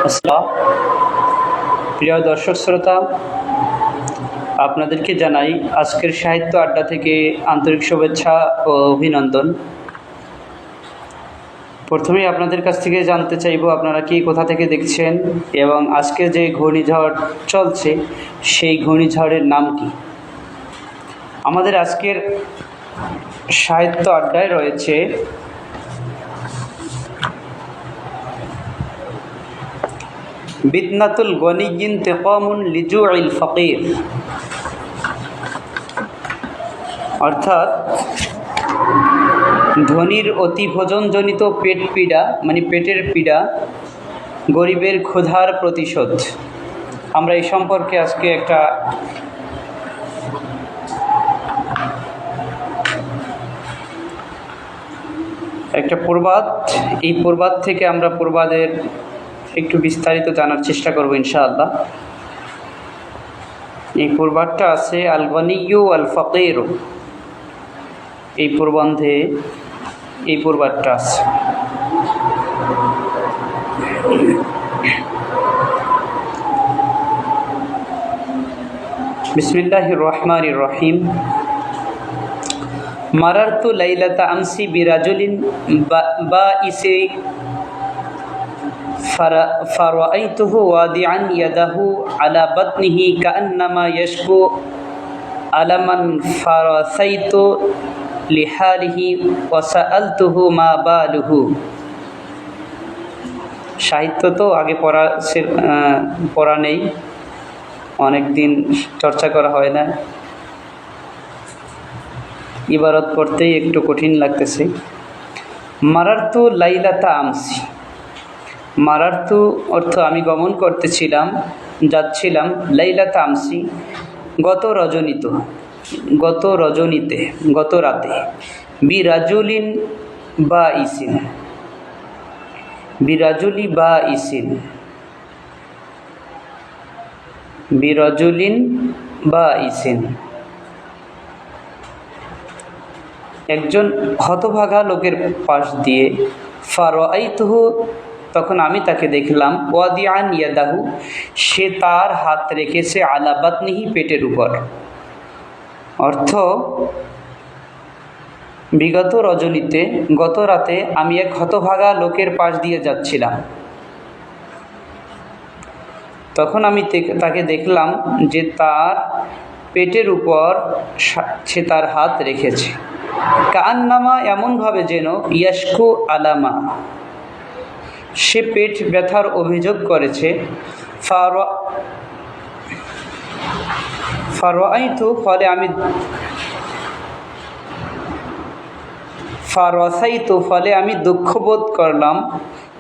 আসসালাম প্রিয় দর্শক শ্রোতা, আপনাদেরকে জানাই আজকের সাহিত্য আড্ডা থেকে আন্তরিক শুভেচ্ছা ও অভিনন্দন। প্রথমেই আপনাদের কাছ থেকে জানতে চাইব আপনারা কি কোথা থেকে দেখছেন এবং আজকে যে ঘূর্ণিঝড় চলছে সেই ঘূর্ণিঝড়ের নাম কি। আমাদের আজকের সাহিত্য আড্ডায় রয়েছে বিতনাতুল গনি ইন্তেকামুন লিজুইল ফকির, অর্থাৎ ধনীর অতি ভোজনজনিত পেট পীড়া মানে পেটের পীড়া, গরিবের ক্ষুধার প্রতিশোধ। আমরা এই সম্পর্কে আজকে একটা প্রবাদ, এই প্রবাদ থেকে আমরা প্রবাদের একটু বিস্তারিত জানার চেষ্টা করব ইনশাআল্লাহ। এই প্রবাদটা আছে আল গনিয়্যু আল ফকির, এই প্রবন্ধে এই প্রবাদটা আছে। বিসমিল্লাহির রহমানির রহিম। মারারতু লাইলাতা আমসি বিরাজুলিন বাইসি ফারাআইতুহু ওয়াদিআন ইয়াদাহু আলা বাতনিহি কাআন্নামা ইয়াশকু আলামান ফারাসাইতু লিহালিহি ওয়া সাআলতুহু মা বালুহু। সাহিত্য তো আগে পড়া নেই, অনেক দিন চর্চা করা হয় না, ইবারত পড়তেই একটু কঠিন লাগতেছে। মারারতু লাইলাতা আমসি, মারারতু অর্থ আমি গমন করতেছিলাম, যাচ্ছিলাম, লাইলাতা আমসি গত রজনীতে, গত রাতে, বিরাজুলিন বা ইসিন, বিরাজুলি বা ইসিন, বিরাজুলিন বা ইসিন, একজন হতভাগা লোকের পাশ দিয়ে, ফারাআইতুহু তখন আমি তাকে দেখলাম, ওয়াদিআন ইয়াদাহু সে তার হাত রেখেছে, আলা বাতনিহি পেটের উপর। অর্থ বিগত রজনীতে, গত রাতে আমি এক হতভাগা লোকের পাশ দিয়ে যাচ্ছিলাম, তখন আমি তাকে দেখলাম যে তার পেটের উপর সে তার হাত রেখেছে। কাআন্নামা এমনভাবে যেন, ইয়াশকু আলামা সে পেট ব্যথার অভিযোগ করেছে। ফারাআইতু ফলে আমি, ফারাসাইতু ফলে আমি দুঃখবোধ করলাম,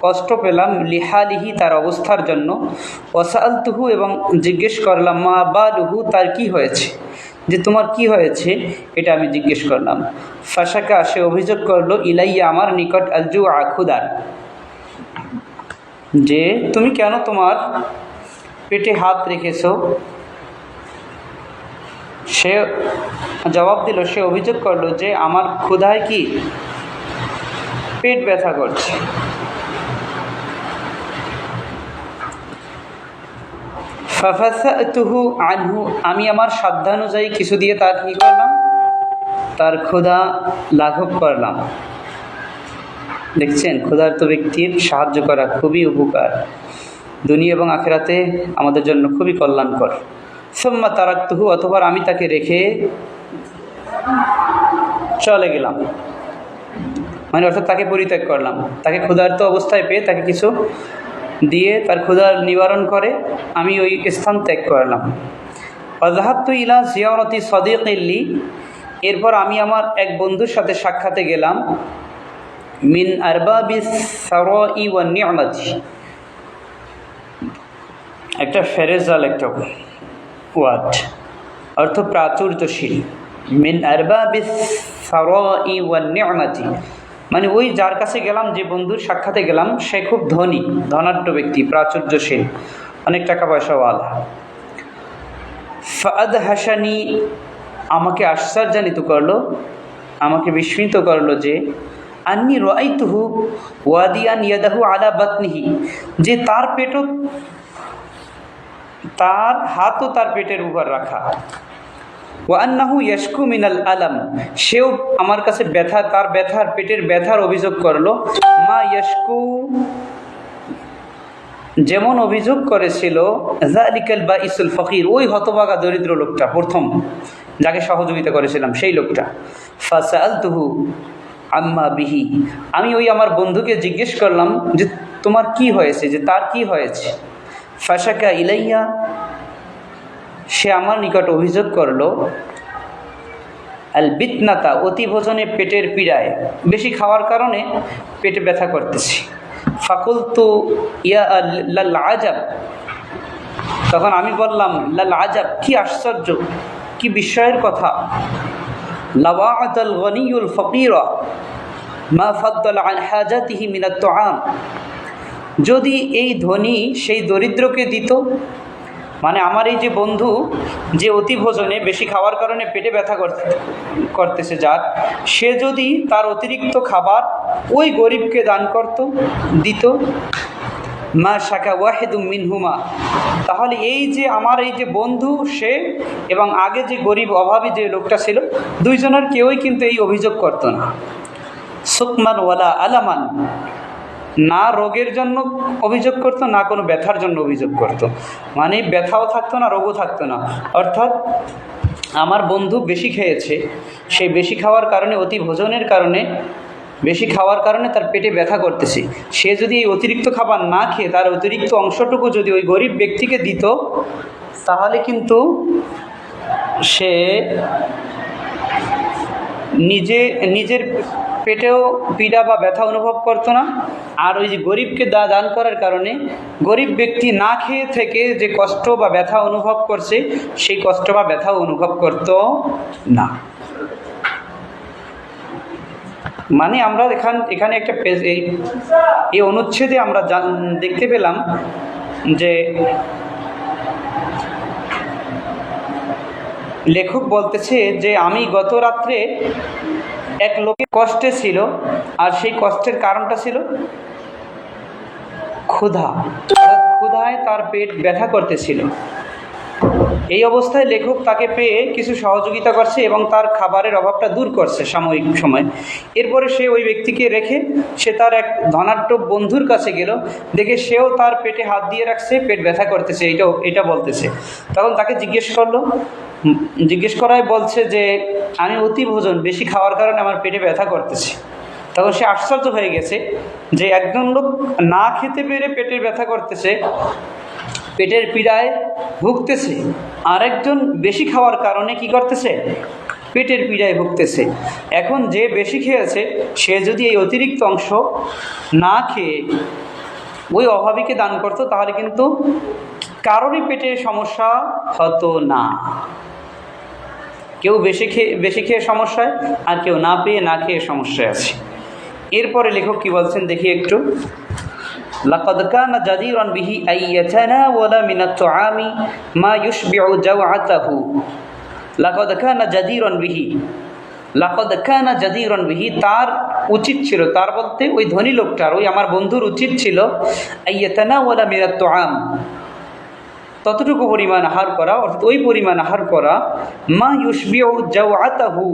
কষ্ট পেলাম, লিহালিহি তার অবস্থার জন্য, ওয়াসাআলতুহু এবং জিজ্ঞেস করলাম, মা বালুহু তার কি হয়েছে, যে তোমার কি হয়েছে এটা আমি জিজ্ঞেস করলাম। ফাশাকা সে অভিযোগ করলো, ইলাইয়া আমার নিকট, আলজু আখুদার যে তুমি কেন তোমার পেটে হাত রেখেছ। সে জবাব দিল, সে অভিযোগ করলো যে আমার ক্ষুধায় কি পেট ব্যথা করছে। ফাফাসাতুহু আনহু আমি আমার সাধ্যানুযায়ী কিছু দিয়ে তার কি করলাম, তার ক্ষুধা লাঘব করলাম। দেখছেন, ক্ষুধার্ত ব্যক্তির সাহায্য করা খুবই উপকার, দুনিয়া এবং আখিরাতে আমাদের জন্য খুবই কল্যাণকর। সুম্মা তারাকতুহু অতঃপর আমি তাকে রেখে চলে গেলাম, মানে অর্থাৎ তাকে পরিত্যাগ করলাম। তাকে ক্ষুধার্ত অবস্থায় পেয়ে তাকে কিছু দিয়ে তার ক্ষুধার নিবারণ করে আমি ওই স্থান ত্যাগ করলাম। ওয়াযাহাবতু ইলা জিয়ারাতি সাদীকিন লি এরপর আমি আমার এক বন্ধুর সাথে সাক্ষাতে গেলাম। মিন আরবাবিস সারাই ওয়ান নি'মাতি, একটা ফেরেজাল, একটা ওয়ার্ড, অর্থ প্রাচুর্যশীল। মিন আরবাবিস সারাই ওয়ান নি'মাতি মানে ওই যার কাছে গেলাম, যে বন্ধুর সাক্ষাতে গেলাম সে খুব ধনী, ধনাঢ্য ব্যক্তি, প্রাচুর্যশীল, অনেক টাকা পয়সাওয়ালা। ফাআদহাশানি আমাকে আশ্চর্যান্বিত করলো, আমাকে বিস্মিত করলো যে আন্নি রাআইতুহু ওয়াদিয়ান ইয়াদাহু আলা বাতনিহি, যে তার পেটও, তার হাতও তার পেটের উপর রাখা। ওয়া আন্নাহু ইয়াশকু মিনাল আলাম, সেও আমার কাছে ব্যথা, তার ব্যথার, পেটের ব্যথার অভিযোগ করলো। মা ইয়াশকু, যেমন অভিযোগ করেছিল যালিকাল বাইসুল ফকির, ওই হতভাগা দরিদ্র লোকটা, প্রথম যাকে সহযোগিতা করেছিলাম সেই লোকটা। ফাসাআলতুহু আম্মা বিহি, আমি ওই আমার বন্ধুকে জিজ্ঞেস করলাম যে তোমার কি হয়েছে, যে তার কি হয়েছে। ফাশাকা ইলাইয়া, সে আমার নিকট অভিযোগ করলো আল বিতনাতা, অতি ভোজনে পেটের পীড়ায়, বেশি খাওয়ার কারণে পেটে ব্যথা করতেছে। ফাকুলতু ইয়া লাল আজাব, তখন আমি বললাম লাল আজাব, কি আশ্চর্য, কি বিস্ময়ের কথা। লাওয়াআতাল গনিয়ুল ফকিরা মা ফাদ্দালা আন হাজাতিহি মিনাত তুআম, যদি এই ধনী সেই দরিদ্রকে দিত, মানে আমার এই যে বন্ধু যে অতি ভোজনে, বেশি খাওয়ার কারণে পেটে ব্যথা করতেছে যার, সে যদি তার অতিরিক্ত খাবার ওই গরিবকে দান করত, দিত, মা শাকা ওয়াহিদুম মিনহুমা, তাহলে এই যে আমার এই যে বন্ধু সে এবং আগে যে গরিব অভাবী যে লোকটা ছিল, দুইজনের কেউই কিন্তু এই অভিযোগ করতো না। সুকমান ওয়ালা আলামান, না রোগের জন্য অভিযোগ করতো, না কোনো ব্যথার জন্য অভিযোগ করতো, মানে ব্যথাও থাকতো না, রোগও থাকতো না। অর্থাৎ আমার বন্ধু বেশি খেয়েছে, সেই বেশি খাওয়ার কারণে, অতি ভোজনের কারণে, বেশি খাওয়ার কারণে তার পেটে ব্যথা করতেছে, সে যদি এই অতিরিক্ত খাবার না খেয়ে তার অতিরিক্ত অংশটুকু যদি ওই গরিব ব্যক্তিকে দিত, তাহলে কিন্তু সে নিজের পেটেও পীড়া বা ব্যথা অনুভব করতো না, আর ওই যে গরিবকে দান করার কারণে গরিব ব্যক্তি না খেয়ে থেকে যে কষ্ট বা ব্যথা অনুভব করছে, সেই কষ্ট বা ব্যথাও অনুভব করতো না। মানে আমরা এখানে একটা এই অনুচ্ছেদে আমরা দেখতে পেলাম যে লেখক বলতেছে যে আমি গত রাত্রে এক লোকের কষ্টে ছিল, আর সেই কষ্টের কারণটা ছিল ক্ষুধা, ক্ষুধায় তার পেট ব্যথা করতেছিল। এই অবস্থায় লেখক তাকে পেয়ে কিছু সহযোগিতা করছে এবং তার খাবারের অভাবটা দূর করছে সাময়িক সময়। এরপরে সে ওই ব্যক্তিকে রেখে সে তার এক ধনাঢ্য বন্ধুর কাছে গেল, দেখে সেও তার পেটে হাত দিয়ে রাখছে, পেট ব্যথা করতেছে, এটা বলতেছে। তখন তাকে জিজ্ঞেস করায় বলছে যে আমি অতি ভোজন, বেশি খাওয়ার কারণে আমার পেটে ব্যথা করতেছে। তখন সে আশ্চর্য হয়ে গেছে যে একজন লোক না খেতে পেরে পেটের ব্যথা করতেছে, পেটের পীড়ায় ভুগতেছে, আরেকজন বেশি খাওয়ার কারণে কি করতেছে, পেটের পীড়ায় ভুগতেছে। এখন যে বেশি খেয়েছে সে যদি এই অতিরিক্ত অংশ না খেয়ে ওই অভাবীকে দান করতো, তাহলে কিন্তু কারোরই পেটের সমস্যা হতো না। কেউ বেশি খেয়ে সমস্যায়, আর কেউ না পেয়ে না খেয়ে সমস্যায় আছে। এরপরে লেখক কি বলছেন দেখি একটু। লাকাদ কানা জাদিরান বিহি আইয়াতানাওয়ালা মিনাত তুআমি মা ইউশবিউ জাওআতাহু। লাকাদ কানা জাদিরান বিহি, লাকাদ কানা জাদিরান বিহি, তার উচিত ছিল, তার বলতে ওই ধনী লোকটার, ওই আমার বন্ধুর উচিত ছিল আইয়াতানাওয়ালা মিনাত তুআম, ততটুকু পরিমাণ আহার করা, অর্থাৎ ওই পরিমাণ আহার করা, মা ইউশবিউ জাওআতাহু,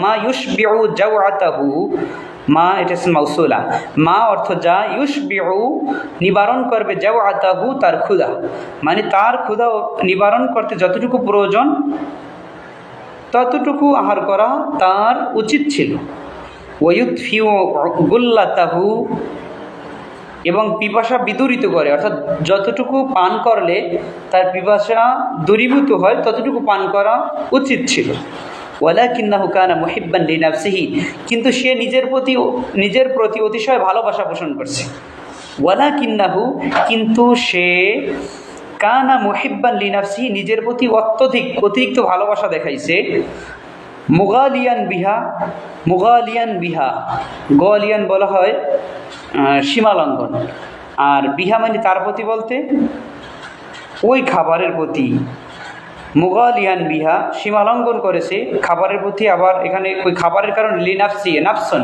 মা ইউশবিউ জাওআতাহু, মা এটা মাউসুলা, মা অর্থ যা, ইউশবিউ নিবারণ করবে, জাওআতাহু তার ক্ষুধা, মানে তার ক্ষুধা নিবারণ করতে যতটুকু প্রয়োজন ততটুকু আহার করা তার উচিত ছিল। ওয়ুতফিউ গুল্লাতাহু, এবং পিপাসা বিদূরিত করে, অর্থাৎ যতটুকু পান করলে তার পিপাসা দূরীভূত হয় ততটুকু পান করা উচিত ছিল। ওয়ালাকিন্নাহু কানা মুহিব্বান লিনাফসিহি, কিন্তু সে নিজের প্রতি অতিশয় ভালোবাসা পোষণ করছে। ওয়ালাকিন্নাহু, কিন্তু সে, কানা মুহিব্বান লিনাফসিহি, নিজের প্রতি অতিরিক্ত ভালোবাসা দেখাইছে। মুগালিয়ান বিহা, গলিয়ান বলা হয় সীমালঙ্ঘন, আর বিহা মানে তার প্রতি বলতে ওই খাবারের প্রতি, মুগালিয়ান বিহা সীমালঙ্ঘন করেছে খাবারের প্রতি। আবার এখানে ওই খাবারের কারণে লিনাফসি নাফসন,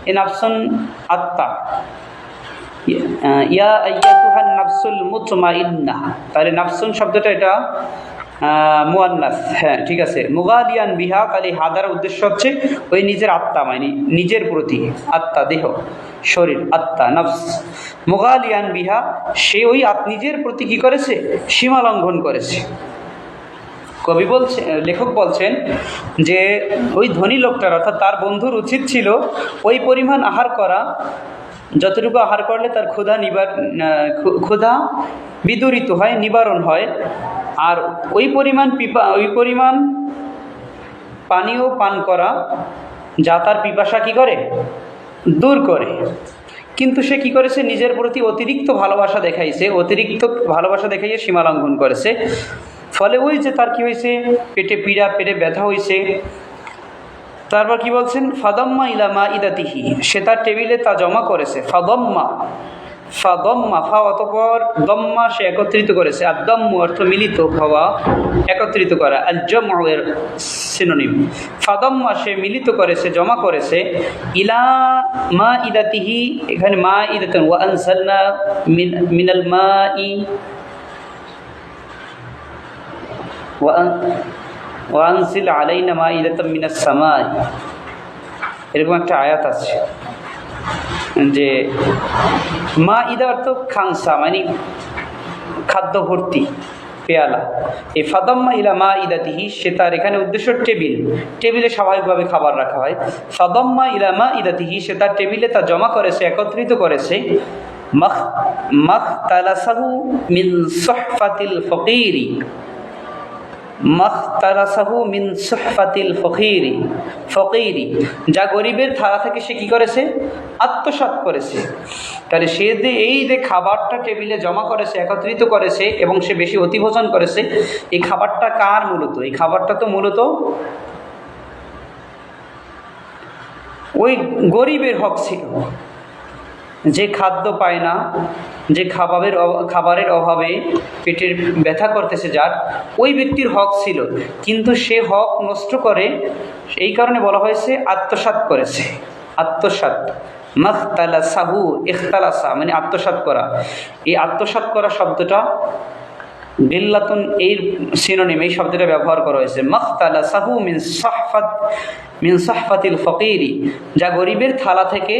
এ নাফসন আত্মা, ইয়া আইয়াতুহান নাফসুল মুতমাইন্নাহ, তাহলে নাফসুন শব্দটা এটা মুয়ান্নাস, হ্যাঁ ঠিক আছে। মুগালিয়ান বিহা, তাহলে হাদার উদ্দেশ্য হচ্ছে ওই নিজের আত্মা, মানে নিজের প্রতি, আত্মা দেহ শরীর, আত্মা নফস। মুগালিয়ান বিহা, সে ওই নিজের প্রতি কী করেছে? সীমা লঙ্ঘন করেছে। কবি বলছে, লেখক বলছেন যে ওই ধনী লোকটার অর্থাৎ তার বন্ধুর উচিত ছিল ওই পরিমাণ আহার করা যতটুকু আহার করলে তার ক্ষুধা বিদূরিত হয়, নিবারণ হয়, আর ওই পরিমাণ পানীয় পান করা যা তার পিপাসা কী করে? দূর করে। কিন্তু সে কি করেছে? নিজের প্রতি অতিরিক্ত ভালোবাসা দেখাইছে, অতিরিক্ত ভালোবাসা দেখাইয়ে সীমা লঙ্ঘন করেছে। ফলে ওই যে তার কি হয়েছে? পেটে পীড়া, পেটে ব্যথা হয়েছে। তারপর কি বলছেন? ফাদম্মা ইলা মা ইদাতিহি, সে তার টেবিলে তা জমা করেছে। ফাদম্মা, ফা অতঃপর দম্মা, সে একত্রিত করেছে। আর দম্মু অর্থ মিলিত হওয়া, একত্রিত করা। আল জামউ এর সিনোনিম। ফাদম্মা, সে মিলিত করেছে, জমা করেছে। ইলা মা ইদাতিহি, এখানে মা ইদাতুন, ওয়া আনসালনা মিনাল মাই, ওয়ানজিল আলাইনা মাইদাতাম মিনাস সামাই, এরকম একটা আয়াত আছে যে মাইদা অর্থ খাংসা, মানে খাদ্য ভর্তি পেয়ালা। এই ফাদাম্মা ইলা মাইদাতিহি, সে তার এখানে উদ্দেশ্য টেবিল, টেবিলে স্বাভাবিকভাবে খাবার রাখা হয়। ফাদাম্মা ইলা মাইদাতিহি, সে তার টেবিলে তা জমা করেছে, একত্রিত করেছে। মাখতালাসাহু মিন সুহফাতিল ফকিরি, মাখতালাসাহু মিন সুহফাতিল ফকিরি, যা গরিবের থালা থেকে সে কী করেছে? আত্মসাৎ করেছে। তাহলে সে যে এই যে খাবারটা টেবিলে জমা করেছে, একত্রিত করেছে এবং সে বেশি অতিভোজন করেছে, এই খাবারটা কার মূলত? এই খাবারটা তো মূলত ওই গরিবের হক ছিল, যে খাদ্য পায় না, যে খাবারের অভাবে পেটের ব্যথা করতেছে, যার ওই ব্যক্তির হক ছিল, কিন্তু সে হক নষ্ট করে। এই কারণে বলা হয়েছে আত্মসাৎ করেছে। আত্মসাৎ, মাখতালাসাহু, ইখতালাসা মানে আত্মসাৎ করা। এই আত্মসাৎ করা শব্দটা গিল্লাতুন এর সিনোনিম, এই শব্দটা ব্যবহার করা হয়েছে। মাখতালাসাহু মিন সুহফাতিল ফকিরি, যা গরিবের থালা থেকে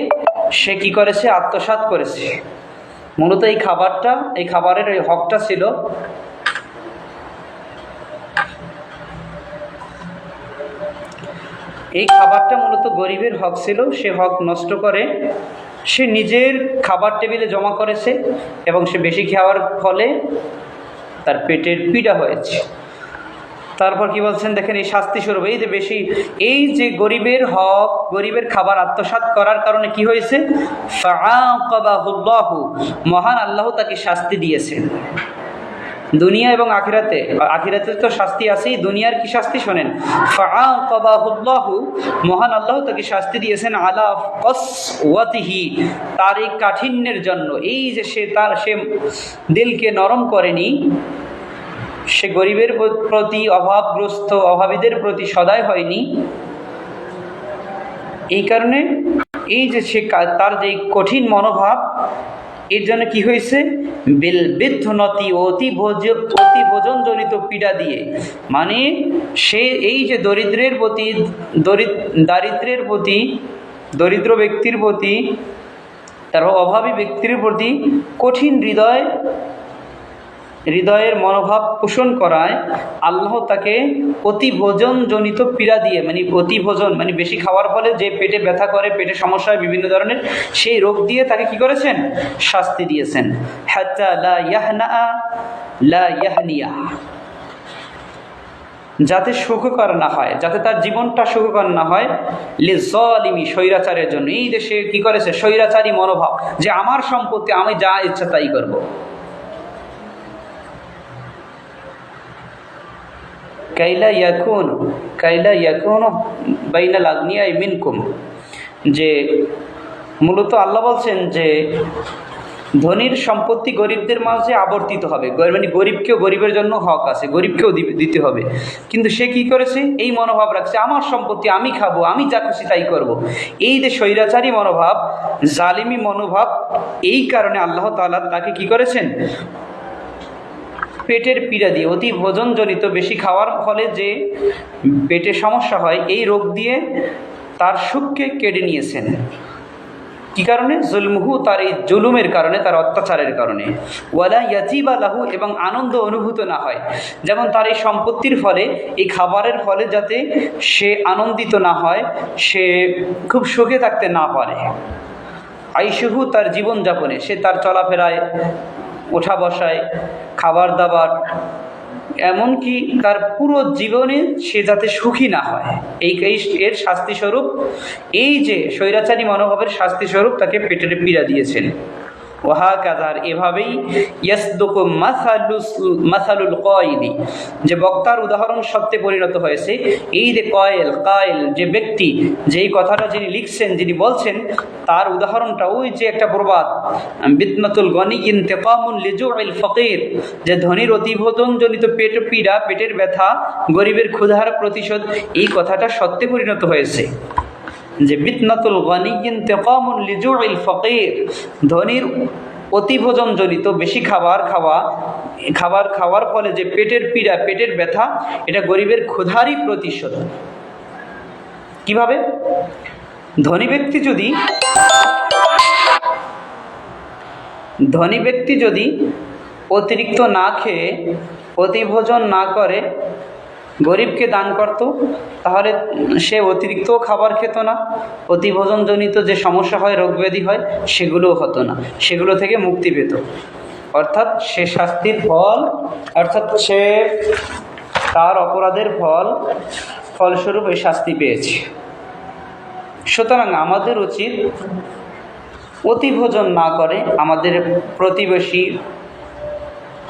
সে কি করেছে? আত্মসাৎ করেছে। মূলত এই খাবারটা, এই খাবারের এই হকটা ছিল এই খাবারটা মূলত গরিবের হক ছিল, সে হক নষ্ট করে সে নিজের খাবার টেবিলে জমা করেছে এবং সে বেশি খাওয়ার ফলে তার পেটের পীড়া হয়েছে। তারপর কি বলছেন দেখেন, এই শাস্তি স্বরূপ, এই যে গরিবের হক, গরিবের খাবার আত্মসাৎ করার কারণে কি হয়েছে? ফাআকাবাহুল্লাহু, মহান আল্লাহ তাকে শাস্তি দিয়েছেন দুনিয়া এবং আখিরাতে। আখিরাতে তো শাস্তি আছেই, দুনিয়ার কি শাস্তি শোনেন। ফাআকাবাহুল্লাহু, মহান আল্লাহ তাকে শাস্তি দিয়েছেন আলা কসওয়াতিহি, তার এই কাঠিন্যের জন্য। এই যে সে দিলকে নরম করেনি, সে গরিবের প্রতি, অভাবগ্রস্ত অভাবীদের প্রতি সদয় হয়নি। এই কারণে এই যে সে তার যে কঠিন মনোভাব, এর জন্য কি হয়েছে? বিল বিদ্ধনতি, অতি ভোজনজনিত পীড়া দিয়ে, মানে সে এই যে দরিদ্রের প্রতি, দরিদ্র ব্যক্তির প্রতি, তারপর অভাবী ব্যক্তির প্রতি কঠিন হৃদয়ের মনোভাব পোষণ করায় আল্লাহ তাকে অতিভোজনজনিত পীড়া দিয়ে, মানে অতিভোজন মানে বেশি খাওয়ার ফলে যে পেটে ব্যথা করে, পেটে সমস্যা হয় বিভিন্ন ধরনের, সেই রোগ দিয়ে তাকে কি করেছেন? শাস্তি দিয়েছেন। হাত্তা লা ইয়াহনা লা ইয়াহনিয়া, যাতে সুখকর না হয়, যাতে তার জীবনটা সুখকর না হয়। লিযালিমি, স্বৈরাচারের জন্য। এই দেশে কি করেছে? স্বৈরাচারী মনোভাব, যে আমার সম্পত্তি, আমি যা ইচ্ছা তাই করব। কাইলা ইয়াকুনু বাইনাল আগনিয়াই মিনকুম, যে মূলত আল্লাহ বলছেন যে ধনীর সম্পত্তি গরিবদের মাঝে আবর্তিত হবে, মানে গরিবকেও, গরিবের জন্য হক আছে, গরিবকেও দিতে হবে। কিন্তু সে কি করেছে? এই মনোভাব রাখছে, আমার সম্পত্তি আমি খাবো, আমি যা খুশি তাই করব। এই যে স্বৈরাচারী মনোভাব, জালিমি মনোভাব, এই কারণে আল্লাহ তাআলা তাকে কি করেছেন? পেটের পীড়া দিয়ে, অতি ভোজনজনিত বেশি খাওয়ার ফলে যে পেটে সমস্যা হয়, এই রোগ দিয়ে তার সুখকে কেড়ে নিয়েছেন। কি কারণে? জুলমুহু, তার এই জুলুমের কারণে, তার অত্যাচারের কারণে। ওয়ালা ইয়াজিবা লাহু, এবং আনন্দ অনুভূত না হয়। যেমন তার এই সম্পত্তির ফলে, এই খাবারের ফলে যাতে সে আনন্দিত না হয়, সে খুব সুখে থাকতে না পারে। আইশুহু, তার জীবনযাপনে, সে তার চলাফেরায়, ওঠা বসায়, খাবার দাবার, এমনকি তার পুরো জীবনে সে যাতে সুখী না হয়, এর শাস্তিস্বরূপ, এই যে স্বৈরাচারী মনোভাবের শাস্তিস্বরূপ তাকে পেটের পীড়া দিয়েছেন। ওহা কাদার, এভাবেই ইয়াসদুকু মাসালুল কয়দি, যে বক্তার উদাহরণ সত্যে পরিণত হয়েছে। এই যে কায়েল, যে ব্যক্তি, যেই কথাটা যিনি লিখছেন, যিনি বলছেন, তার উদাহরণটা ওই যে একটা প্রবাদ, বিতনাতুল গনি ইন্তেকামুন লিজুইল ফকির, যে ধনীর অতিভোজনজনিত পেট পীড়া, পেটের ব্যথা, গরিবের ক্ষুধার প্রতিশোধ, এই কথাটা সত্যে পরিণত হয়েছে। যে বিতনাতুল গনি ইন্তেকামুন লিজুইল ফকির, ধনীর অতিভোজনজনিত বেশি খাবার খাওয়ার ফলে যে পেটের পীড়া, পেটের ব্যথা, এটা গরিবের ক্ষুধারই প্রতিশোধ। কিভাবে? ধনী ব্যক্তি যদি অতিরিক্ত না খেয়ে, অতিভোজন না করে গরিবকে দান করত, তাহলে সে অতিরিক্ত খাবার খেত না, অতিভোজনজনিত যে সমস্যা হয়, রোগ ব্যাধি হয়, সেগুলোও হতো না, সেগুলো থেকে মুক্তি পেত। অর্থাৎ সে শাস্তির ফল, অর্থাৎ সে তার অপরাধের ফলস্বরূপ এই শাস্তি পেয়েছে। সুতরাং আমাদের উচিত অতিভোজন না করে আমাদের প্রতিবেশী,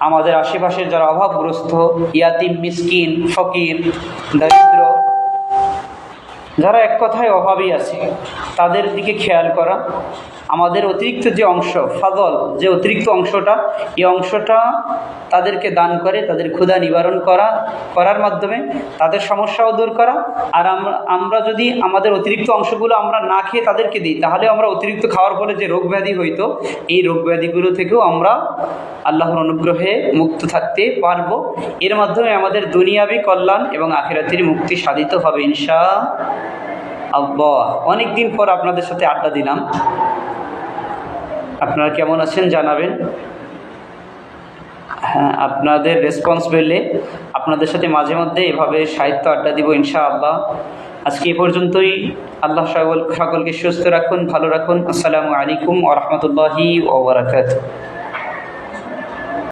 আমাদের আশেপাশের যারা অভাবগ্রস্ত, ইয়াতিম, মিসকিন, ফকির, দরিদ্র, যারা এক কথায় অভাবী আছে, তাদের দিকে খেয়াল করা। আমাদের অতিরিক্ত যে অংশ, ফাদল, যে অতিরিক্ত অংশটা, এই অংশটা তাদেরকে দান করে, তাদের ক্ষুধা নিবারণ করার মাধ্যমে তাদের সমস্যাও দূর করা। আর আমরা যদি আমাদের অতিরিক্ত অংশগুলো আমরা না খেয়ে তাদেরকে দিই, তাহলে আমরা অতিরিক্ত খাওয়ার ফলে যে রোগ ব্যাধি হইতো, এই রোগ ব্যাধিগুলো থেকেও আমরা আল্লাহর অনুগ্রহে মুক্ত থাকতে পারবো। এর মাধ্যমে আমাদের দুনিয়াবি কল্যাণ এবং আখিরাতের মুক্তি সাধিত হবে ইনশাআল্লাহ। অনেক দিন পর আপনাদের সাথে আড্ডা দিলাম। আপনারা কেমন আছেন জানাবেন। হ্যাঁ, আপনাদের রেসপন্স পেলে আপনাদের সাথে মাঝে মধ্যে এভাবে সাহিত্য আড্ডা দিব ইনশাআল্লাহ। আজকে এই পর্যন্তই। আল্লাহ সকলকে সুস্থ রাখুন, ভালো রাখুন। আসসালামু আলাইকুম ওয়া রাহমাতুল্লাহি ওয়া বারাকাতুহু।